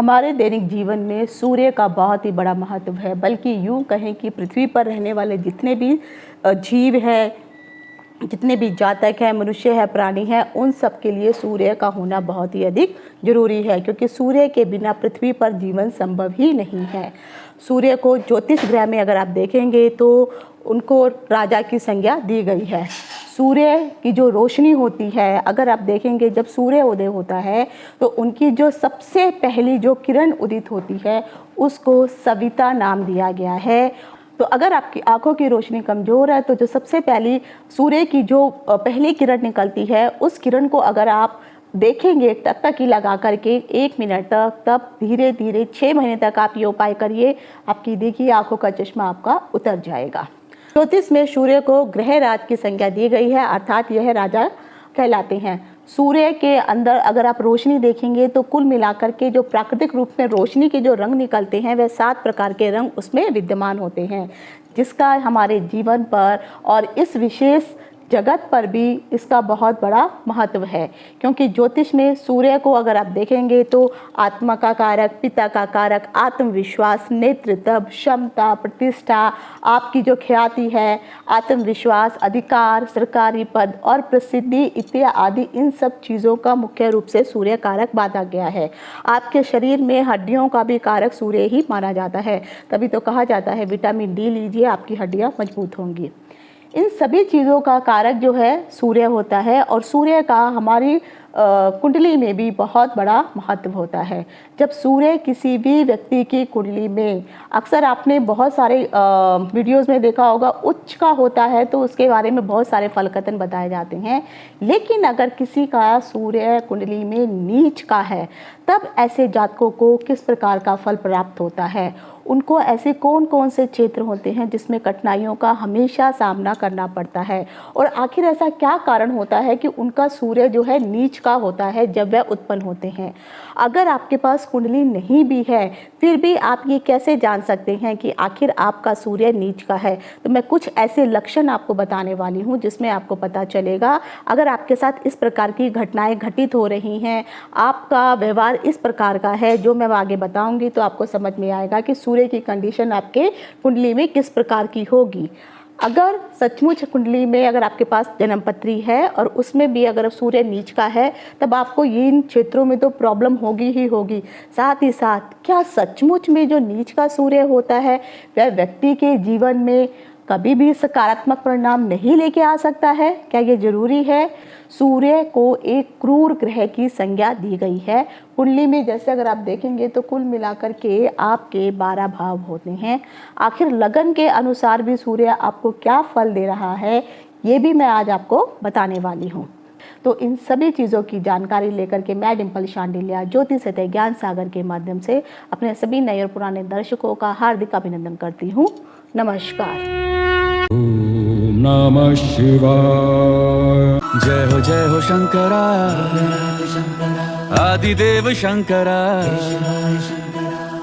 हमारे दैनिक जीवन में सूर्य का बहुत ही बड़ा महत्व है, बल्कि यूँ कहें कि पृथ्वी पर रहने वाले जितने भी जीव हैं, जितने भी जातक हैं, मनुष्य है, प्राणी हैं, उन सब के लिए सूर्य का होना बहुत ही अधिक जरूरी है, क्योंकि सूर्य के बिना पृथ्वी पर जीवन संभव ही नहीं है। सूर्य को ज्योतिष ग्रह में अगर आप देखेंगे तो उनको राजा की संज्ञा दी गई है। सूर्य की जो रोशनी होती है, अगर आप देखेंगे जब सूर्य उदय होता है तो उनकी जो सबसे पहली जो किरण उदित होती है उसको सविता नाम दिया गया है। तो अगर आपकी आंखों की रोशनी कमज़ोर है तो जो सबसे पहली सूर्य की जो पहली किरण निकलती है उस किरण को अगर आप देखेंगे टकटकी लगा करके 1 मिनट तक, तब धीरे धीरे 6 महीने तक आप ये उपाय करिए, आपकी देखिए आंखों का चश्मा आपका उतर जाएगा। ज्योतिष में सूर्य को ग्रह राज की संज्ञा दी गई है, अर्थात यह राजा कहलाते हैं। सूर्य के अंदर अगर आप रोशनी देखेंगे तो कुल मिलाकर के जो प्राकृतिक रूप में रोशनी के जो रंग निकलते हैं वह 7 प्रकार के रंग उसमें विद्यमान होते हैं, जिसका हमारे जीवन पर और इस विशेष जगत पर भी इसका बहुत बड़ा महत्व है। क्योंकि ज्योतिष में सूर्य को अगर आप देखेंगे तो आत्मा का कारक, पिता का कारक, आत्मविश्वास, नेतृत्व, क्षमता, प्रतिष्ठा, आपकी जो ख्याति है, आत्मविश्वास, अधिकार, सरकारी पद और प्रसिद्धि इत्यादि, इन सब चीज़ों का मुख्य रूप से सूर्य कारक माना गया है। आपके शरीर में हड्डियों का भी कारक सूर्य ही माना जाता है, तभी तो कहा जाता है विटामिन डी लीजिए, आपकी हड्डियाँ मजबूत होंगी। इन सभी चीज़ों का कारक जो है सूर्य होता है, और सूर्य का हमारी कुंडली में भी बहुत बड़ा महत्व होता है। जब सूर्य किसी भी व्यक्ति की कुंडली में, अक्सर आपने बहुत सारे वीडियोस में देखा होगा, उच्च का होता है तो उसके बारे में बहुत सारे फलकथन बताए जाते हैं, लेकिन अगर किसी का सूर्य कुंडली में नीच का है तब ऐसे जातकों को किस प्रकार का फल प्राप्त होता है, उनको ऐसे कौन कौन से क्षेत्र होते हैं जिसमें कठिनाइयों का हमेशा सामना करना पड़ता है, और आखिर ऐसा क्या कारण होता है कि उनका सूर्य जो है नीच का होता है जब वह उत्पन्न होते हैं। अगर आपके पास कुंडली नहीं भी है फिर भी आप ये कैसे जान सकते हैं कि आखिर आपका सूर्य नीच का है, तो मैं कुछ ऐसे लक्षण आपको बताने वाली हूँ जिसमें आपको पता चलेगा। अगर आपके साथ इस प्रकार की घटनाएं घटित हो रही हैं, आपका व्यवहार इस प्रकार का है जो मैं आगे बताऊंगी, तो आपको समझ में आएगा कि सूर्य की कंडीशन आपके कुंडली में किस प्रकार की होगी। अगर सचमुच कुंडली में अगर आपके पास जन्मपत्री है और उसमें भी अगर सूर्य नीच का है, तब आपको इन क्षेत्रों में तो प्रॉब्लम होगी ही होगी। साथ ही साथ क्या सचमुच में जो नीच का सूर्य होता है वह व्यक्ति के जीवन में कभी भी सकारात्मक परिणाम नहीं लेके आ सकता है? क्या ये जरूरी है? सूर्य को एक क्रूर ग्रह की संज्ञा दी गई है। कुंडली में जैसे अगर आप देखेंगे तो कुल मिलाकर के आपके 12 भाव होते हैं। आखिर लगन के अनुसार भी सूर्य आपको क्या फल दे रहा है, ये भी मैं आज आपको बताने वाली हूँ। तो इन सभी चीज़ों की जानकारी लेकर के मैं डिम्पल शांडिल्या ज्योतिष सतह ज्ञान सागर के माध्यम से अपने सभी नए और पुराने दर्शकों का हार्दिक अभिनंदन करती हूँ। नमस्कार। ओम नमः शिवाय। जय हो शंकरा, आदिदेव शंकरा,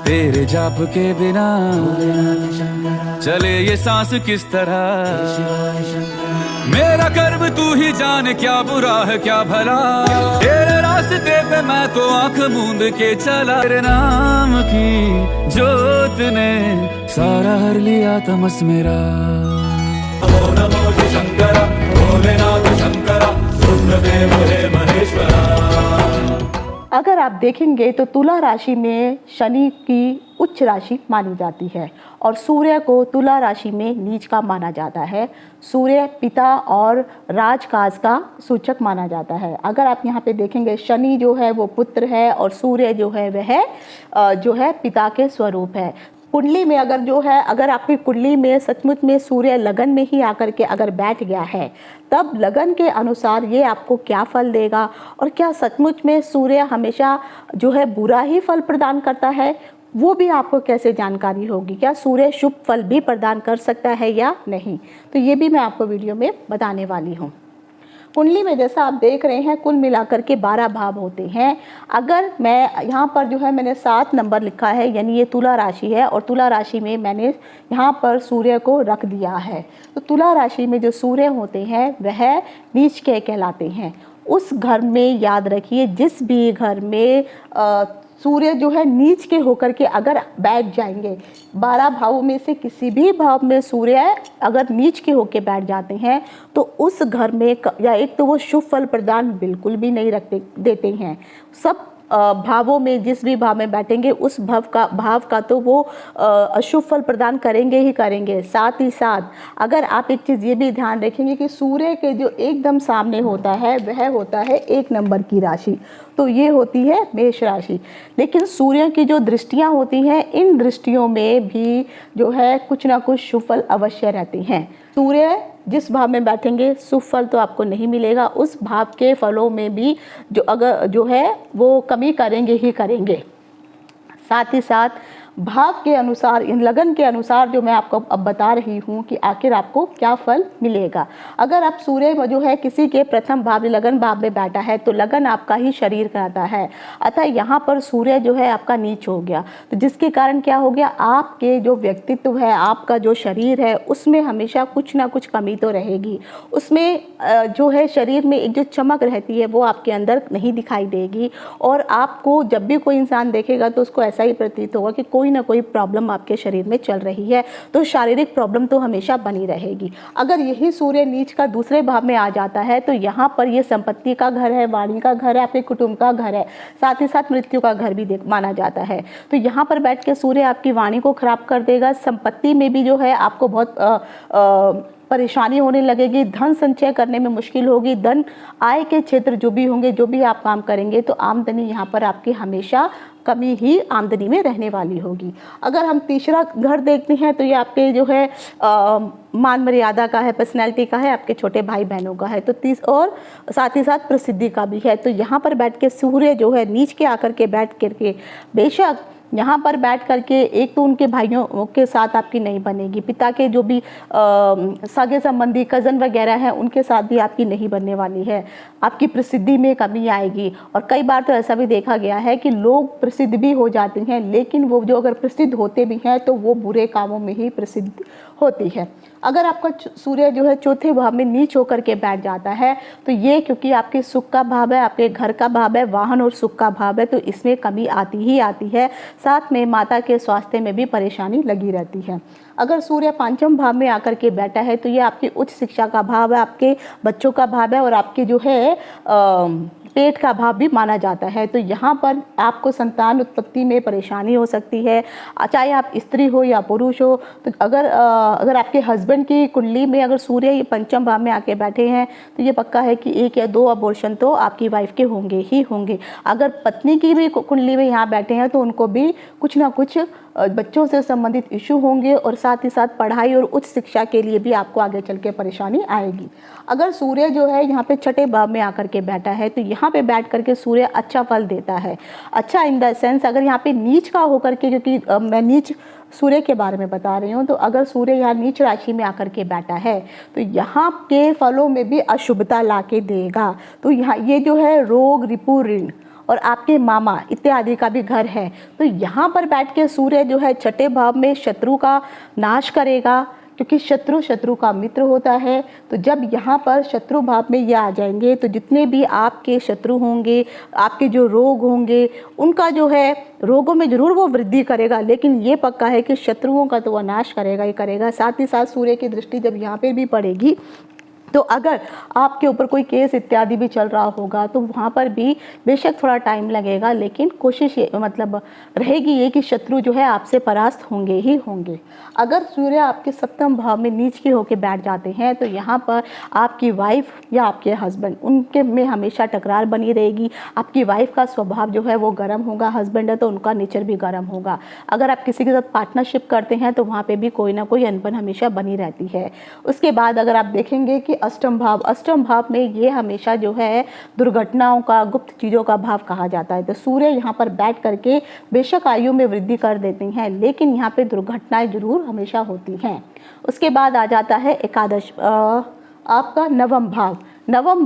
तेरे जाप के बिना चले ये सांस किस तरह। मेरा कर्म तू ही जाने, क्या बुरा है क्या भला, तेरे रास्ते पे मैं तो आंख मूंद के चला। तेरे नाम की जोत ने सारा हर लिया तमस मेरा। नमो नमो शंकरा, भोलेनाथ शंकरा, रुद्रदेव हे महेश्वरा। अगर आप देखेंगे तो तुला राशि में शनि की उच्च राशि मानी जाती है और सूर्य को तुला राशि में नीच का माना जाता है। सूर्य पिता और राजकाज का सूचक माना जाता है। अगर आप यहाँ पे देखेंगे शनि जो है वो पुत्र है और सूर्य जो है वह जो है पिता के स्वरूप है। कुंडली में अगर जो है, अगर आपकी कुंडली में सचमुच में सूर्य लगन में ही आकर के अगर बैठ गया है, तब लगन के अनुसार ये आपको क्या फल देगा, और क्या सचमुच में सूर्य हमेशा जो है बुरा ही फल प्रदान करता है, वो भी आपको कैसे जानकारी होगी। क्या सूर्य शुभ फल भी प्रदान कर सकता है या नहीं, तो ये भी मैं आपको वीडियो में बताने वाली हूँ। कुंडली में जैसा आप देख रहे हैं कुल मिलाकर के 12 भाव होते हैं। अगर मैं यहाँ पर जो है मैंने 7 नंबर लिखा है, यानी ये तुला राशि है और तुला राशि में मैंने यहाँ पर सूर्य को रख दिया है। तो तुला राशि में जो सूर्य होते हैं वह नीच के कहलाते हैं। उस घर में याद रखिए, जिस भी घर में सूर्य जो है नीच के होकर के अगर बैठ जाएंगे, 12 भावों में से किसी भी भाव में सूर्य अगर नीच के होकर बैठ जाते हैं तो उस घर में या एक तो वो शुभ फल प्रदान बिल्कुल भी नहीं देते हैं। सब भावों में जिस भी भाव में बैठेंगे उस भाव का तो वो अशुभ फल प्रदान करेंगे ही करेंगे। साथ ही साथ अगर आप एक चीज़ ये भी ध्यान रखेंगे कि सूर्य के जो एकदम सामने होता है वह होता है 1 नंबर की राशि, तो ये होती है मेष राशि। लेकिन सूर्य की जो दृष्टियाँ होती हैं, इन दृष्टियों में भी जो है कुछ ना कुछ शुभ फल अवश्य रहते हैं। सूर्य जिस भाव में बैठेंगे शुभ फल तो आपको नहीं मिलेगा, उस भाव के फलों में भी जो है वो कमी करेंगे ही करेंगे। साथ ही साथ भाव के अनुसार, इन लगन के अनुसार जो मैं आपको अब बता रही हूँ कि आखिर आपको क्या फल मिलेगा। अगर आप सूर्य जो है किसी के प्रथम भाव लगन भाव में बैठा है तो लगन आपका ही शरीर कहता है, अतः यहाँ पर सूर्य जो है आपका नीच हो गया, तो जिसके कारण क्या हो गया, आपके जो व्यक्तित्व है, आपका जो शरीर है उसमें हमेशा कुछ ना कुछ कमी तो रहेगी। उसमें जो है शरीर में एक जो चमक रहती है वो आपके अंदर नहीं दिखाई देगी, और आपको जब भी कोई इंसान देखेगा तो उसको ऐसा ही प्रतीत होगा कि कोई ना कोई प्रॉब्लम आपके शरीर में चल रही है, तो शारीरिक प्रॉब्लम तो हमेशा बनी रहेगी। अगर यही सूर्य नीच का दूसरे भाव में आ जाता है तो यहाँ पर ये संपत्ति का घर है, वाणी का घर है, आपके कुटुंब का घर है, साथ ही साथ मृत्यु का घर भी माना जाता है। तो यहाँ पर बैठ के सूर्य आपकी वाणी को खराब कर देगा, संपत्ति में भी जो है आपको बहुत परेशानी होने लगेगी, धन संचय करने में मुश्किल होगी, धन आय के क्षेत्र जो भी होंगे, जो भी आप काम करेंगे तो आमदनी यहाँ पर आपकी हमेशा कमी ही आमदनी में रहने वाली होगी। अगर हम तीसरा घर देखते हैं तो ये आपके जो है मान मर्यादा का है, पर्सनैलिटी का है, आपके छोटे भाई बहनों का है, तो और साथ ही साथ प्रसिद्धि का भी है। तो यहाँ पर बैठ के सूर्य जो है नीच के आकर के बैठ करके, बेशक यहाँ पर बैठ करके एक तो उनके भाइयों के साथ आपकी नहीं बनेगी, पिता के जो भी सगे संबंधी कज़न वगैरह हैं उनके साथ भी आपकी नहीं बनने वाली है, आपकी प्रसिद्धि में कमी आएगी। और कई बार तो ऐसा भी देखा गया है कि लोग प्रसिद्ध भी हो जाते हैं, लेकिन वो जो अगर प्रसिद्ध होते भी हैं तो वो बुरे कामों में ही प्रसिद्ध होती है। अगर आपका सूर्य जो है चौथे भाव में नीच होकर के बैठ जाता है तो ये क्योंकि आपके सुख का भाव है, आपके घर का भाव है, वाहन और सुख का भाव है, तो इसमें कमी आती ही आती है। साथ में माता के स्वास्थ्य में भी परेशानी लगी रहती है। अगर सूर्य पंचम भाव में आकर के बैठा है तो ये आपकी उच्च शिक्षा का भाव है, आपके बच्चों का भाव है और आपके जो है पेट का भाव भी माना जाता है। तो यहाँ पर आपको संतान उत्पत्ति में परेशानी हो सकती है, चाहे आप स्त्री हो या पुरुष हो। तो अगर आपके हस्बैंड की कुंडली में अगर सूर्य पंचम भाव में आके बैठे हैं तो ये पक्का है कि 1 या 2 अबॉर्शन तो आपकी वाइफ के होंगे ही होंगे। अगर पत्नी की भी कुंडली में यहाँ बैठे हैं तो उनको भी कुछ ना कुछ बच्चों से संबंधित इशू होंगे, और साथ ही साथ पढ़ाई और उच्च शिक्षा के लिए भी आपको आगे चल के परेशानी आएगी। अगर सूर्य जो है यहाँ पे छठे भाव में आकर के बैठा है तो यहाँ पे बैठ करके सूर्य अच्छा फल देता है। अच्छा इन द सेंस अगर यहाँ पे नीच का होकर के, क्योंकि मैं नीच सूर्य के बारे में बता रही हूँ, तो अगर सूर्य यहाँ नीच राशि में आकर के बैठा है तो यहाँ के फलों में भी अशुभता ला के देगा। तो यहाँ ये जो है रोग, रिपु, ऋण और आपके मामा इत्यादि का भी घर है, तो यहाँ पर बैठ के सूर्य जो है छठे भाव में शत्रु का नाश करेगा, क्योंकि शत्रु का मित्र होता है। तो जब यहाँ पर शत्रु भाव में ये आ जाएंगे तो जितने भी आपके शत्रु होंगे, आपके जो रोग होंगे, उनका जो है रोगों में जरूर वो वृद्धि करेगा, लेकिन ये पक्का है कि शत्रुओं का तो वह नाश करेगा ही करेगा। साथ ही साथ सूर्य की दृष्टि जब यहाँ पर भी पड़ेगी तो अगर आपके ऊपर कोई केस इत्यादि भी चल रहा होगा तो वहाँ पर भी बेशक थोड़ा टाइम लगेगा, लेकिन कोशिश मतलब रहेगी ये कि शत्रु जो है आपसे परास्त होंगे ही होंगे। अगर सूर्य आपके सप्तम भाव में नीच के होके बैठ जाते हैं तो यहाँ पर आपकी वाइफ या आपके हस्बैंड, उनके में हमेशा टकरार बनी रहेगी। आपकी वाइफ का स्वभाव जो है वो गर्म होगा, हस्बैंड है तो उनका नेचर भी गर्म होगा। अगर आप किसी के साथ पार्टनरशिप करते हैं तो वहाँ पर भी कोई ना कोई अनबन हमेशा बनी रहती है। उसके बाद अगर आप देखेंगे कि अष्टम भाव में ये हमेशा जो है दुर्घटनाओं का, गुप्त चीज़ों का भाव कहा जाता है। तो सूर्य यहाँ पर बैठ करके बेशक आयु में वृद्धि कर देते हैं, लेकिन यहाँ पे दुर्घटनाएं जरूर हमेशा होती हैं। उसके बाद आ जाता है एकादश आपका नवम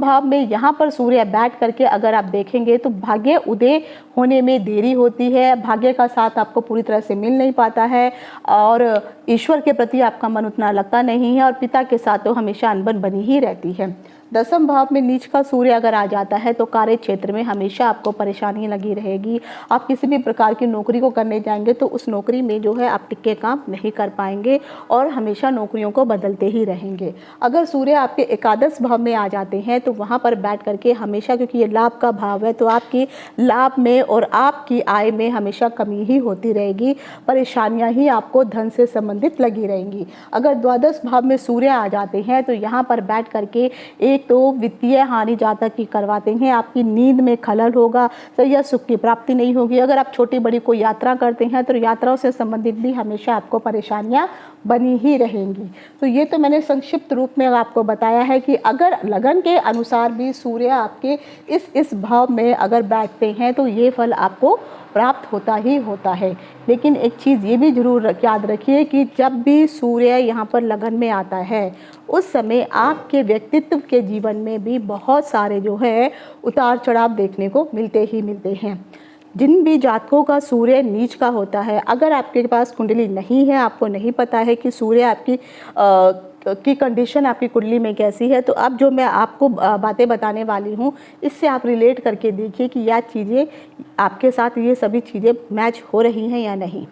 भाव में यहाँ पर सूर्य बैठ करके अगर आप देखेंगे तो भाग्य उदय होने में देरी होती है, भाग्य का साथ आपको पूरी तरह से मिल नहीं पाता है, और ईश्वर के प्रति आपका मन उतना लगता नहीं है, और पिता के साथ तो हमेशा अनबन बनी ही रहती है। 10वें भाव में नीच का सूर्य अगर आ जाता है तो कार्य क्षेत्र में हमेशा आपको परेशानी लगी रहेगी। आप किसी भी प्रकार की नौकरी को करने जाएंगे तो उस नौकरी में जो है आप टिके काम नहीं कर पाएंगे और हमेशा नौकरियों को बदलते ही रहेंगे। अगर सूर्य आपके एकादश भाव में आ जाते हैं तो वहाँ पर बैठ करके हमेशा, क्योंकि ये लाभ का भाव है, तो आपकी लाभ में और आपकी आय में हमेशा कमी ही होती रहेगी, परेशानियाँ ही आपको धन से संबंधित लगी रहेंगी। अगर द्वादश भाव में सूर्य आ जाते हैं तो यहाँ पर बैठ करके एक तो वित्तीय हानि जातक की करवाते हैं, आपकी नींद में खलल होगा, सही या सुख की प्राप्ति नहीं होगी। अगर आप छोटी बड़ी कोई यात्रा करते हैं तो यात्राओं से संबंधित भी हमेशा आपको परेशानियां बनी ही रहेंगी। तो ये तो मैंने संक्षिप्त रूप में आपको बताया है कि अगर लगन के अनुसार भी सूर्य आपके इस भाव में अगर बैठते हैं तो ये फल आपको प्राप्त होता ही होता है। लेकिन एक चीज़ ये भी जरूर याद रखिए कि जब भी सूर्य यहाँ पर लगन में आता है उस समय आपके व्यक्तित्व के जीवन में भी बहुत सारे जो है उतार चढ़ाव देखने को मिलते ही मिलते हैं। जिन भी जातकों का सूर्य नीच का होता है, अगर आपके पास कुंडली नहीं है, आपको नहीं पता है कि सूर्य आपकी की कंडीशन आपकी कुंडली में कैसी है, तो अब जो मैं आपको बातें बताने वाली हूँ इससे आप रिलेट करके देखिए कि यह चीज़ें आपके साथ ये सभी चीज़ें मैच हो रही हैं या नहीं।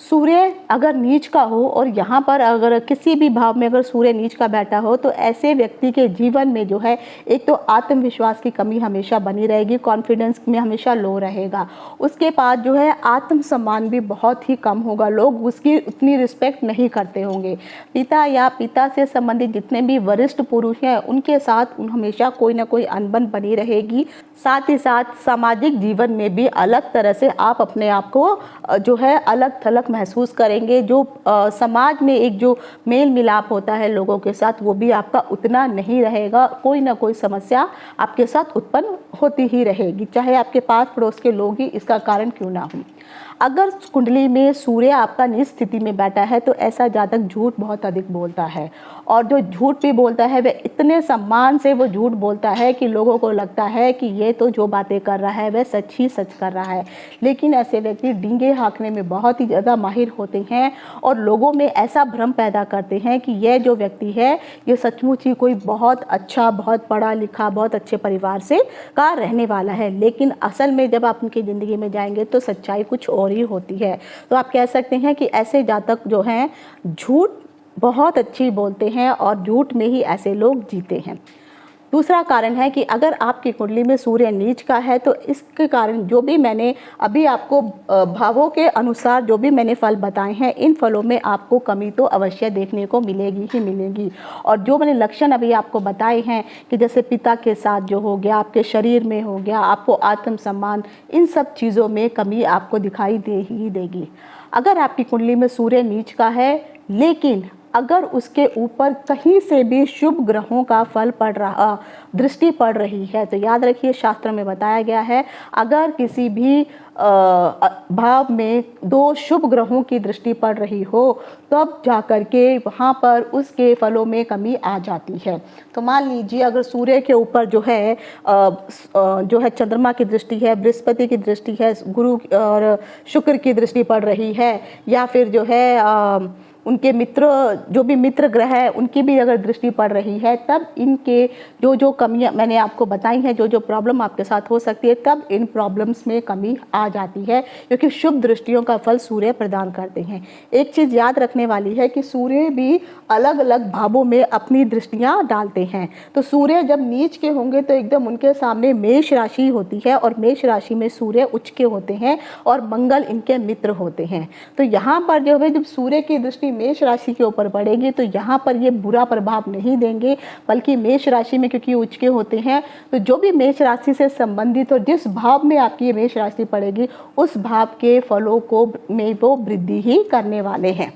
सूर्य अगर नीच का हो और यहाँ पर अगर किसी भी भाव में अगर सूर्य नीच का बैठा हो तो ऐसे व्यक्ति के जीवन में जो है एक तो आत्मविश्वास की कमी हमेशा बनी रहेगी, कॉन्फिडेंस में हमेशा लो रहेगा। उसके बाद जो है आत्मसम्मान भी बहुत ही कम होगा, लोग उसकी उतनी रिस्पेक्ट नहीं करते होंगे। पिता या पिता से संबंधित जितने भी वरिष्ठ पुरुष हैं उनके साथ हमेशा कोई ना कोई अनबन बनी रहेगी। साथ ही साथ सामाजिक जीवन में भी अलग तरह से आप अपने आप को जो है अलग थलग महसूस करेंगे। जो समाज में एक जो मेल मिलाप होता है लोगों के साथ वो भी आपका उतना नहीं रहेगा, कोई ना कोई समस्या आपके साथ उत्पन्न होती ही रहेगी, चाहे आपके पास पड़ोस के लोग ही इसका कारण क्यों ना हो। अगर कुंडली में सूर्य आपका निज स्थिति में बैठा है तो ऐसा जातक झूठ बहुत अधिक बोलता है, और जो झूठ भी बोलता है वह इतने सम्मान से वो झूठ बोलता है कि लोगों को लगता है कि ये तो जो बातें कर रहा है वह सच ही सच कर रहा है। लेकिन ऐसे व्यक्ति डींगे हाँकने में बहुत ही ज़्यादा माहिर होते हैं और लोगों में ऐसा भ्रम पैदा करते हैं कि यह जो व्यक्ति है ये सचमुच ही कोई बहुत अच्छा, बहुत पढ़ा लिखा, बहुत अच्छे परिवार से का रहने वाला है। लेकिन असल में जब आप उनकी ज़िंदगी में जाएंगे तो सच्चाई कुछ और ही होती है। तो आप कह सकते हैं कि ऐसे जातक जो हैं झूठ बहुत अच्छी बोलते हैं और झूठ में ही ऐसे लोग जीते हैं। दूसरा कारण है कि अगर आपकी कुंडली में सूर्य नीच का है तो इसके कारण जो भी मैंने अभी आपको भावों के अनुसार जो भी मैंने फल बताए हैं इन फलों में आपको कमी तो अवश्य देखने को मिलेगी ही मिलेगी। और जो मैंने लक्षण अभी आपको बताए हैं कि जैसे पिता के साथ जो हो गया, आपके शरीर में हो गया, आपको आत्मसम्मान, इन सब चीज़ों में कमी आपको दिखाई दे ही देगी। अगर आपकी कुंडली में सूर्य नीच का है लेकिन अगर उसके ऊपर कहीं से भी शुभ ग्रहों का फल पड़ रहा, दृष्टि पड़ रही है, तो याद रखिए शास्त्र में बताया गया है अगर किसी भी भाव में 2 शुभ ग्रहों की दृष्टि पड़ रही हो तब जाकर के वहाँ पर उसके फलों में कमी आ जाती है। तो मान लीजिए अगर सूर्य के ऊपर जो है चंद्रमा की दृष्टि है, बृहस्पति की दृष्टि है, गुरु और शुक्र की दृष्टि पड़ रही है, या फिर जो है उनके मित्र, जो भी मित्र ग्रह है उनकी भी अगर दृष्टि पड़ रही है, तब इनके जो कमियां मैंने आपको बताई हैं, जो प्रॉब्लम आपके साथ हो सकती है, तब इन प्रॉब्लम्स में कमी आ जाती है, क्योंकि शुभ दृष्टियों का फल सूर्य प्रदान करते हैं। एक चीज़ याद रखने वाली है कि सूर्य भी अलग अलग भावों में अपनी दृष्टियाँ डालते हैं। तो सूर्य जब नीच के होंगे तो एकदम उनके सामने मेष राशि होती है और मेष राशि में सूर्य उच्च के होते हैं और मंगल इनके मित्र होते हैं। तो यहाँ पर जो है जब सूर्य की दृष्टि मेष राशि के ऊपर पड़ेगी तो यहाँ पर ये बुरा प्रभाव नहीं देंगे, बल्कि मेष राशि में क्योंकि उच्च के होते हैं तो जो भी मेष राशि से संबंधित और जिस भाव में आपकी ये मेष राशि पड़ेगी उस भाव के फलों को में वो वृद्धि ही करने वाले हैं।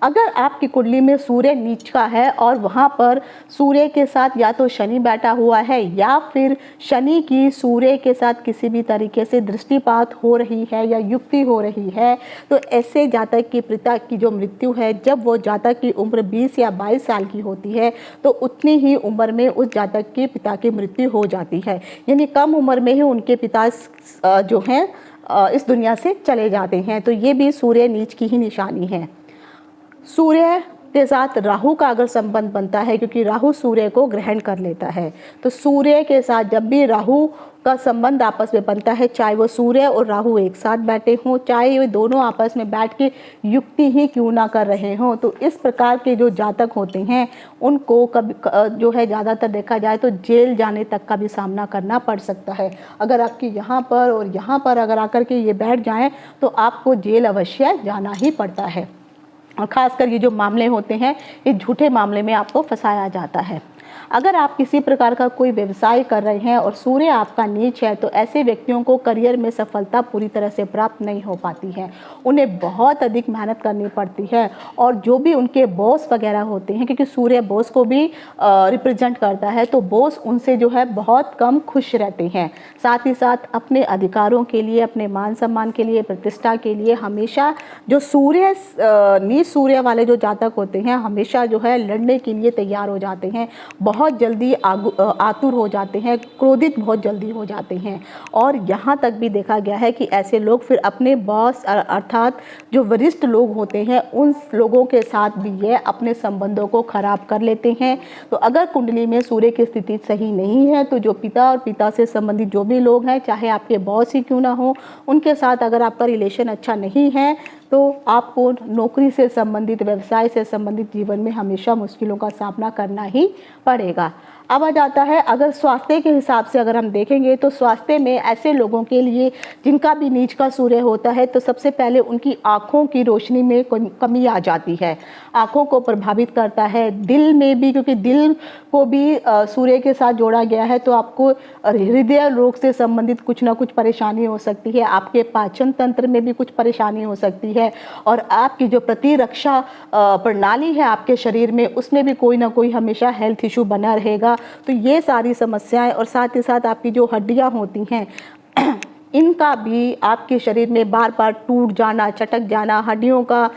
अगर आपकी कुंडली में सूर्य नीच का है और वहाँ पर सूर्य के साथ या तो शनि बैठा हुआ है या फिर शनि की सूर्य के साथ किसी भी तरीके से दृष्टिपात हो रही है या युक्ति हो रही है, तो ऐसे जातक की पिता की जो मृत्यु है, जब वो जातक की उम्र 20 या 22 साल की होती है तो उतनी ही उम्र में उस जातक के पिता की मृत्यु हो जाती है। यानी कम उम्र में ही उनके पिता जो हैं इस दुनिया से चले जाते हैं। तो ये भी सूर्य नीच की ही निशानी है। सूर्य के साथ राहु का अगर संबंध बनता है, क्योंकि राहु सूर्य को ग्रहण कर लेता है, तो सूर्य के साथ जब भी राहु का संबंध आपस में बनता है, चाहे वो सूर्य और राहु एक साथ बैठे हों, चाहे वे दोनों आपस में बैठ के युक्ति ही क्यों ना कर रहे हों, तो इस प्रकार के जो जातक होते हैं उनको कभी जो है ज़्यादातर देखा जाए तो जेल जाने तक का भी सामना करना पड़ सकता है। अगर आपकी यहाँ पर और यहाँ पर अगर आकर के ये बैठ जाएं तो आपको जेल अवश्य जाना ही पड़ता है। और ख़ासकर ये जो मामले होते हैं, ये झूठे मामले में आपको फंसाया जाता है। अगर आप किसी प्रकार का कोई व्यवसाय कर रहे हैं और सूर्य आपका नीच है, तो ऐसे व्यक्तियों को करियर में सफलता पूरी तरह से प्राप्त नहीं हो पाती है। उन्हें बहुत अधिक मेहनत करनी पड़ती है, और जो भी उनके बॉस वगैरह होते हैं, क्योंकि सूर्य बॉस को भी रिप्रेजेंट करता है, तो बॉस उनसे जो है बहुत कम खुश रहते हैं। साथ ही साथ अपने अधिकारों के लिए, अपने मान सम्मान के लिए, प्रतिष्ठा के लिए हमेशा जो सूर्य नीच सूर्य वाले जो जातक होते हैं, हमेशा जो है लड़ने के लिए तैयार हो जाते हैं, बहुत जल्दी आतुर हो जाते हैं, क्रोधित बहुत जल्दी हो जाते हैं। और यहाँ तक भी देखा गया है कि ऐसे लोग फिर अपने बॉस अर्थात जो वरिष्ठ लोग होते हैं उन लोगों के साथ भी ये अपने संबंधों को खराब कर लेते हैं। तो अगर कुंडली में सूर्य की स्थिति सही नहीं है, तो जो पिता और पिता से संबंधित जो भी लोग हैं, चाहे आपके बॉस ही क्यों ना हो, उनके साथ अगर आपका रिलेशन अच्छा नहीं है, तो आपको नौकरी से संबंधित, व्यवसाय से संबंधित जीवन में हमेशा मुश्किलों का सामना करना ही पड़ेगा। अब आ जाता है, अगर स्वास्थ्य के हिसाब से अगर हम देखेंगे तो स्वास्थ्य में ऐसे लोगों के लिए जिनका भी नीच का सूर्य होता है, तो सबसे पहले उनकी आँखों की रोशनी में कमी आ जाती है, आँखों को प्रभावित करता है। दिल में भी, क्योंकि दिल को भी सूर्य के साथ जोड़ा गया है, तो आपको हृदय रोग से संबंधित कुछ ना कुछ परेशानी हो सकती है, आपके पाचन तंत्र में भी कुछ परेशानी हो सकती है, और आपकी जो प्रतिरक्षा प्रणाली है आपके शरीर में, उसमें भी कोई ना कोई हमेशा हेल्थ इशू बना रहेगा। तो ये सारी समस्याएं, और साथ ही साथ आपकी जो हड्डियां होती हैं इनका भी आपके शरीर में बार बार टूट जाना, चटक जाना, हड्डियों का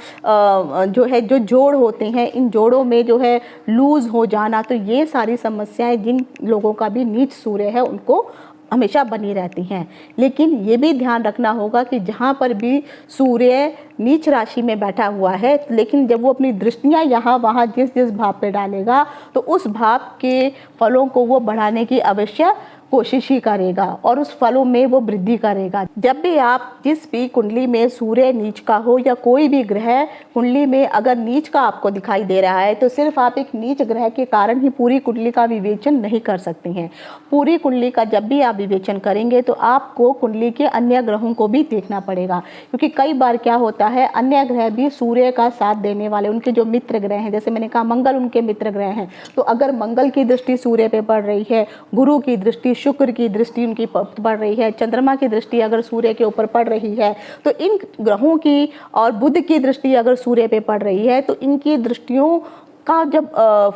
जो है जो जोड़ होते हैं, इन जोड़ों में जो है लूज़ हो जाना, तो ये सारी समस्याएं जिन लोगों का भी नीच सूर्य है उनको हमेशा बनी रहती हैं। लेकिन ये भी ध्यान रखना होगा कि जहाँ पर भी सूर्य नीच राशि में बैठा हुआ है, लेकिन जब वो अपनी दृष्टियाँ यहाँ वहाँ जिस जिस भाव पे डालेगा, तो उस भाव के फलों को वो बढ़ाने की अवश्य कोशिश ही करेगा और उस फलों में वो वृद्धि करेगा। जब भी आप जिस भी कुंडली में सूर्य नीच का हो या कोई भी ग्रह कुंडली में अगर नीच का आपको दिखाई दे रहा है, तो सिर्फ आप एक नीच ग्रह के कारण ही पूरी कुंडली का विवेचन नहीं कर सकते हैं। पूरी कुंडली का जब भी आप विवेचन करेंगे तो आपको कुंडली के अन्य ग्रहों को भी देखना पड़ेगा, क्योंकि कई बार क्या होता है, अन्य ग्रह भी सूर्य का साथ देने वाले, उनके जो मित्र ग्रह हैं, जैसे मैंने कहा मंगल उनके मित्र ग्रह हैं, तो अगर मंगल की दृष्टि सूर्य पे पड़ रही है, गुरु की दृष्टि, शुक्र की दृष्टि उनकी पड़ रही है, चंद्रमा की दृष्टि अगर सूर्य के ऊपर पड़ रही है, तो इन ग्रहों की, और बुध की दृष्टि अगर सूर्य पे पड़ रही है, तो इनकी दृष्टियों का जब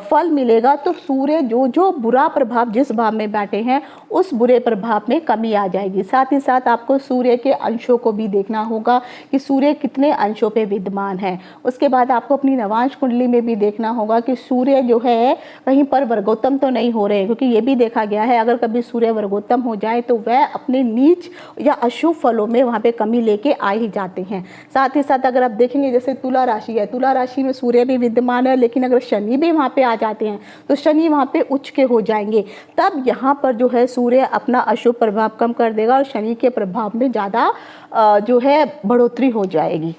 फल मिलेगा, तो सूर्य जो बुरा प्रभाव जिस भाव में बैठे हैं उस बुरे प्रभाव में कमी आ जाएगी। साथ ही साथ आपको सूर्य के अंशों को भी देखना होगा कि सूर्य कितने अंशों पे विद्यमान है। उसके बाद आपको अपनी नवांश कुंडली में भी देखना होगा कि सूर्य जो है कहीं पर वर्गोत्तम तो नहीं हो रहे हैं, क्योंकि ये भी देखा गया है अगर कभी सूर्य वर्गोत्तम हो जाए तो वह अपने नीच या अशुभ फलों में वहाँ पर कमी लेके आ ही जाते हैं। साथ ही साथ अगर आप देखेंगे, जैसे तुला राशि है, तुला राशि में सूर्य भी विद्यमान है, लेकिन अगर शनि भी वहाँ पे आ जाते हैं तो शनि वहाँ पे उच्च के हो जाएंगे, तब यहाँ पर जो है सूर्य अपना अशुभ प्रभाव कम कर देगा और शनि के प्रभाव में ज़्यादा जो है बढ़ोतरी हो जाएगी।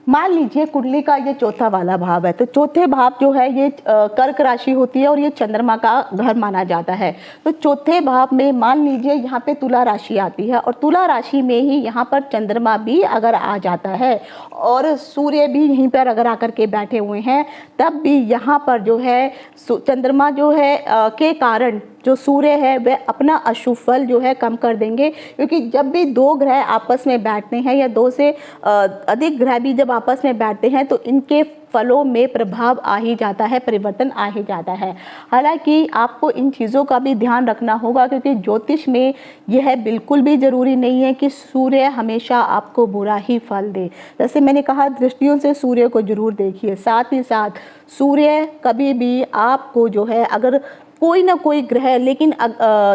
मान लीजिए कुंडली का ये चौथा वाला भाव है, तो चौथे भाव जो है ये कर्क राशि होती है और ये चंद्रमा का घर माना जाता है। तो चौथे भाव में मान लीजिए यहाँ पे तुला राशि आती है और तुला राशि में ही यहाँ पर चंद्रमा भी अगर आ जाता है और सूर्य भी यहीं पर अगर आकर के बैठे हुए हैं, तब भी यहाँ पर जो है चंद्रमा जो है के कारण जो सूर्य है वह अपना अशुभ फल जो है कम कर देंगे, क्योंकि जब भी दो ग्रह आपस में बैठते हैं या दो से अधिक ग्रह भी जब आपस में बैठते हैं तो इनके फलों में प्रभाव आ ही जाता है, परिवर्तन आ ही जाता है। हालांकि आपको इन चीज़ों का भी ध्यान रखना होगा, क्योंकि ज्योतिष में यह बिल्कुल भी ज़रूरी नहीं है कि सूर्य हमेशा आपको बुरा ही फल दे। जैसे मैंने कहा, दृष्टियों से सूर्य को जरूर देखिए। साथ ही साथ सूर्य कभी भी आपको जो है अगर कोई ना कोई ग्रह, लेकिन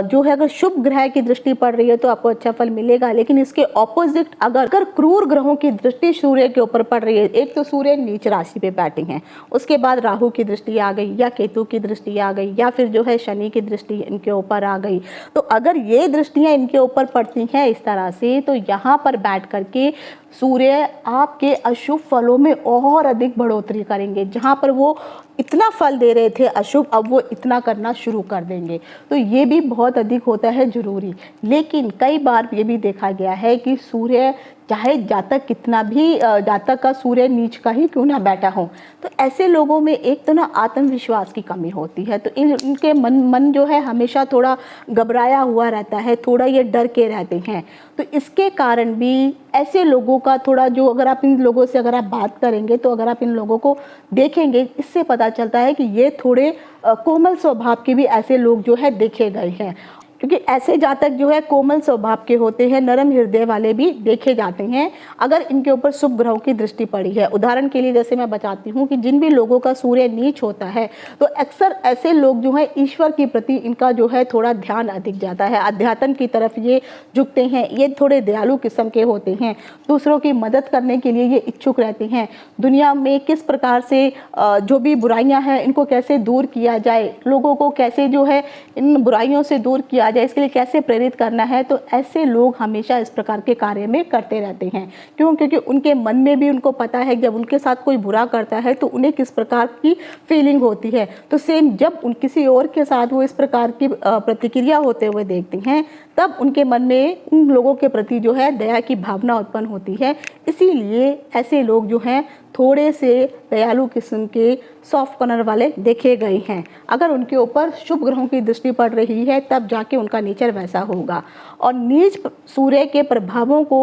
जो है अगर शुभ ग्रह की दृष्टि पड़ रही है तो आपको अच्छा फल मिलेगा, लेकिन इसके ऑपोजिट अगर क्रूर ग्रहों की दृष्टि सूर्य के ऊपर पड़ रही है, एक तो सूर्य नीच राशि पे बैठे हैं, उसके बाद राहु की दृष्टि आ गई या केतु की दृष्टि आ गई या फिर जो है शनि की दृष्टि इनके ऊपर आ गई, तो अगर ये दृष्टियां इनके ऊपर पड़ती हैं इस तरह से, तो यहाँ पर बैठ करके सूर्य आपके अशुभ फलों में और अधिक बढ़ोतरी करेंगे। जहाँ पर वो इतना फल दे रहे थे अशुभ, अब वो इतना करना शुरू कर देंगे। तो ये भी बहुत अधिक होता है जरूरी। लेकिन कई बार ये भी देखा गया है कि सूर्य चाहे जातक कितना भी जातक का सूर्य नीच का ही क्यों ना बैठा हो, तो ऐसे लोगों में एक तो ना आत्मविश्वास की कमी होती है, तो इनके मन जो है हमेशा थोड़ा घबराया हुआ रहता है, थोड़ा ये डर के रहते हैं। तो इसके कारण भी ऐसे लोगों का थोड़ा जो, अगर आप इन लोगों से अगर आप बात करेंगे, तो अगर आप इन लोगों को देखेंगे, इससे पता चलता है कि ये थोड़े कोमल स्वभाव के भी ऐसे लोग जो है देखे गए हैं, क्योंकि ऐसे जातक जो है कोमल स्वभाव के होते हैं, नरम हृदय वाले भी देखे जाते हैं अगर इनके ऊपर शुभ ग्रहों की दृष्टि पड़ी है। उदाहरण के लिए जैसे मैं बताती हूँ कि जिन भी लोगों का सूर्य नीच होता है, तो अक्सर ऐसे लोग जो है ईश्वर के प्रति इनका जो है थोड़ा ध्यान अधिक जाता है, अध्यात्म की तरफ ये झुकते हैं, ये थोड़े दयालु किस्म के होते हैं, दूसरों की मदद करने के लिए ये इच्छुक रहते हैं। दुनिया में किस प्रकार से जो भी बुराइयां हैं इनको कैसे दूर किया जाए, लोगों को कैसे जो है इन बुराइयों से दूर किया जाए, इसके लिए कैसे प्रेरित करना है, तो ऐसे लोग हमेशा इस प्रकार के कार्य में करते रहते हैं। क्यों? क्योंकि उनके मन में भी उनको पता है जब उनके साथ कोई बुरा करता है तो उन्हें किस प्रकार की फीलिंग होती है। तो सेम जब उन किसी और के साथ वो इस प्रकार की प्रतिक्रिया होते हुए देखते हैं, तब उनके मन में उन लोगों के प्रति जो है दया की भावना उत्पन्न होती है। इसीलिए ऐसे लोग जो हैं थोड़े से दयालु किस्म के सॉफ्ट कॉर्नर वाले देखे गए हैं। अगर उनके ऊपर शुभ ग्रहों की दृष्टि पड़ रही है तब जाके उनका नेचर वैसा होगा। और नीच सूर्य के प्रभावों को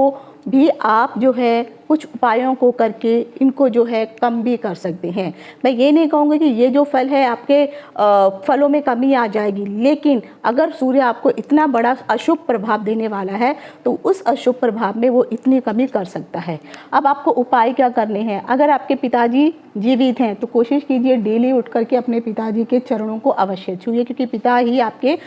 भी आप जो है कुछ उपायों को करके इनको जो है कम भी कर सकते हैं। मैं ये नहीं कहूँगी कि ये जो फल है आपके फलों में कमी आ जाएगी, लेकिन अगर सूर्य आपको इतना बड़ा अशुभ प्रभाव देने वाला है तो उस अशुभ प्रभाव में वो इतनी कमी कर सकता है। अब आपको उपाय क्या करने हैं? अगर आपके पिताजी जीवित हैं तो कोशिश कीजिए डेली उठ करके अपने पिताजी के चरणों को अवश्य छूइए, क्योंकि पिता ही आपके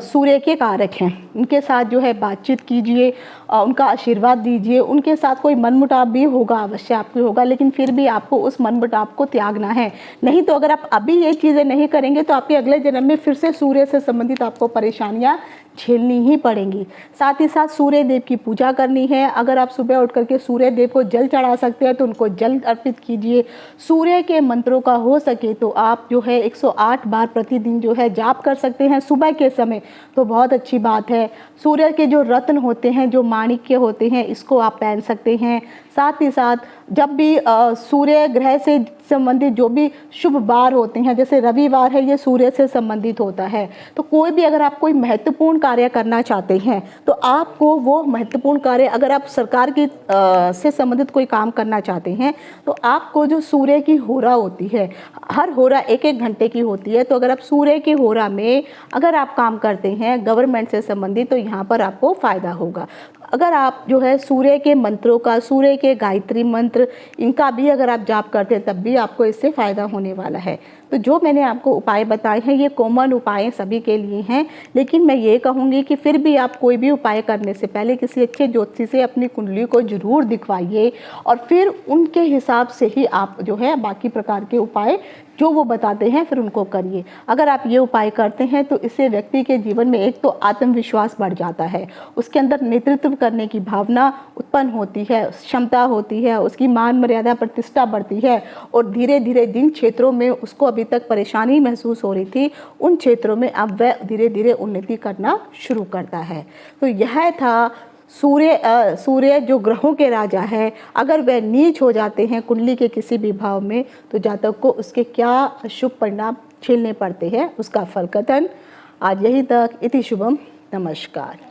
सूर्य के कारक हैं। उनके साथ जो है बातचीत कीजिए, उनका आशीर्वाद दीजिए। उनके साथ कोई मनमुटाव भी होगा, अवश्य आपको होगा, लेकिन फिर भी आपको उस मनमुटाव को त्यागना है। नहीं तो अगर आप अभी ये चीज़ें नहीं करेंगे तो आपके अगले जन्म में फिर से सूर्य से संबंधित आपको परेशानियाँ झेलनी ही पड़ेंगी। साथ ही साथ सूर्य देव की पूजा करनी है। अगर आप सुबह उठ करके सूर्य देव को जल चढ़ा सकते हैं तो उनको जल अर्पित कीजिए। सूर्य के मंत्रों का हो सके तो आप जो है 108 बार प्रतिदिन जो है जाप कर सकते हैं सुबह के समय, तो बहुत अच्छी बात है। सूर्य के जो रत्न होते हैं, जो माणिक्य होते हैं, इसको आप पहन सकते हैं। साथ ही साथ जब भी सूर्य ग्रह से संबंधित जो भी शुभ वार होते हैं, जैसे रविवार है, ये सूर्य से संबंधित होता है, तो कोई भी अगर आप कोई महत्वपूर्ण कार्य करना चाहते हैं तो आपको वो महत्वपूर्ण कार्य, अगर आप सरकार की से संबंधित कोई काम करना चाहते हैं तो आपको जो सूर्य की होरा होती है, हर होरा 1-1 घंटे की होती है, तो अगर आप सूर्य की होरा में अगर आप काम करते हैं गवर्नमेंट से संबंधित, तो यहाँ पर आपको फ़ायदा होगा। अगर आप जो है सूर्य के मंत्रों का, सूर्य के गायत्री मंत्र, इनका भी अगर आप जाप करते हैं तब भी आपको इससे फ़ायदा होने वाला है। तो जो मैंने आपको उपाय बताए हैं ये कॉमन उपाय सभी के लिए हैं, लेकिन मैं ये कहूँगी कि फिर भी आप कोई भी उपाय करने से पहले किसी अच्छे ज्योतिषी से अपनी कुंडली को ज़रूर दिखवाइए और फिर उनके हिसाब से ही आप जो है बाकी प्रकार के उपाय जो वो बताते हैं फिर उनको करिए। अगर आप ये उपाय करते हैं तो इससे व्यक्ति के जीवन में एक तो आत्मविश्वास बढ़ जाता है, उसके अंदर नेतृत्व करने की भावना उत्पन्न होती है, क्षमता होती है, उसकी मान मर्यादा प्रतिष्ठा बढ़ती है और धीरे धीरे जिन क्षेत्रों में उसको अभी तक परेशानी महसूस हो रही थी उन क्षेत्रों में अब वह धीरे धीरे उन्नति करना शुरू करता है। तो यह था सूर्य जो ग्रहों के राजा है, अगर वह नीच हो जाते हैं कुंडली के किसी भी भाव में तो जातक को उसके क्या अशुभ परिणाम झेलने पड़ते हैं, उसका फल कथन। आज यही तक। इति शुभम। नमस्कार।